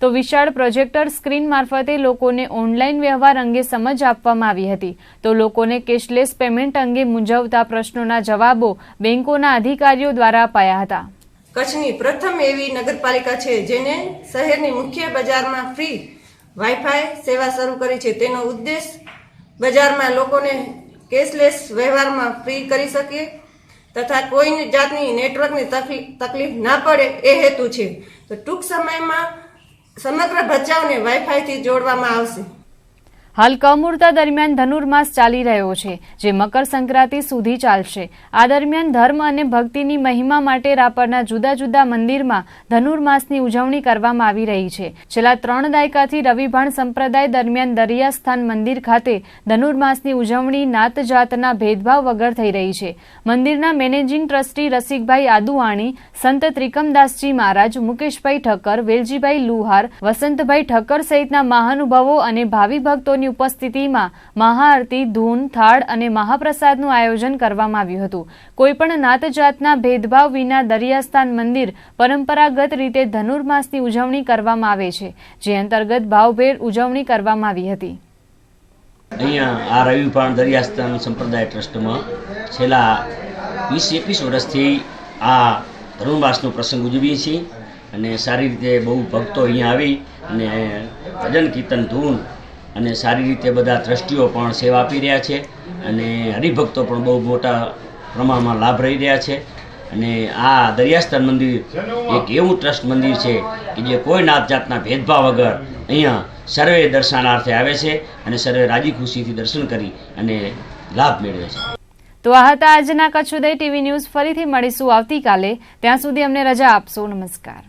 તો વિશાળ પ્રોજેક્ટર સ્ક્રીન મારફતે લોકોને ઓનલાઈન વ્યવહાર અંગે સમજ આપવામાં આવી હતી. તો લોકોને કેશલેસ પેમેન્ટ અંગે મૂંઝવતા પ્રશ્નોના જવાબો બેંકોના અધિકારીઓ દ્વારા અપાયા હતા. કચ્છની પ્રથમ એવી નગરપાલિકા છે જેને શહેરની મુખ્ય બજારમાં ફ્રી વાઈફાઈ સેવા શરૂ કરી છે. તેનો ઉદ્દેશ બજારમાં લોકોને કેશલેસ વ્યવહારમાં ફ્રી કરી શકે તથા કોઈ જાતની નેટવર્કની તકલીફ ના પડે એ હેતુ છે. તો ટૂંક સમયમાં સમગ્ર ભચાઉને વાઈફાઈથી જોડવામાં આવશે. હાલ કમૂર્તા દરમિયાન ધનુર્માસ ચાલી રહ્યો છે, જે મકર સંક્રાંતિ સુધી ચાલશે. આ દરમિયાન ધર્મ અને ભક્તિની મહિમા માટે રાપરના જુદા જુદા મંદિરમાં ધનુર્માસની ઉજવણી કરવામાં આવી રહી છે. છેલ્લા 3 દાયકાથી રવિભાણ સંપ્રદાય દરમિયાન દરિયાસ્થાન મંદિર ખાતે ધનુર્માસની ઉજવણી નાત જાતના ભેદભાવ વગર થઈ રહી છે. મંદિરના મેનેજિંગ ટ્રસ્ટી રસિકભાઈ આદુવાણી, સંત ત્રિકમદાસજી મહારાજ, મુકેશભાઈ ઠક્કર, વેલજીભાઈ લુહાર, વસંતભાઈ ઠક્કર સહિતના મહાનુભાવો અને ભાવિ ભક્તોની ઉપસ્થિતિમાં મહાઆરતી, ધૂન, થાળ અને મહાપ્રસાદનું આયોજન કરવામાં આવ્યું હતું. કોઈપણ નાત જાતના ભેદભાવ વિના દરિયાસ્થાન મંદિર પરંપરાગત રીતે ધનુર્માસની ઉજવણી કરવામાં આવે છે, જે અંતર્ગત ભાવભેર ઉજવણી કરવામાં આવી હતી. અહીંયા આ રવિભાણ દરિયાસ્થાન સંપ્રદાય ટ્રસ્ટમાં છેલ્લા 20-21 વર્ષથી આ ધનુર્માસનો પ્રસંગ ઉજવીએ છીએ અને સારી રીતે બહુ ભક્તો અહીંયા આવી અને ભજન કીર્તન ધૂન અને સારી રીતે બધા ટ્રસ્ટીઓ પણ સેવા આપી રહ્યા છે અને હરિભક્તો પણ બહુ મોટા પ્રમાણમાં લાભ રહી રહ્યા છે. અને આ દરિયાસ્થાન મંદિર એક એવું ટ્રસ્ટ મંદિર છે કે જે કોઈ નાત જાતના ભેદભાવ વગર અહીંયા સર્વે દર્શનાર્થે આવે છે અને સર્વે રાજી ખુશીથી દર્શન કરી અને લાભ મેળવે છે. તો આ હતા આજના કચ્છ ઉદય ટીવી ન્યૂઝ. ફરીથી મળીશું આવતીકાલે. ત્યાં સુધી અમને રજા આપશો. નમસ્કાર.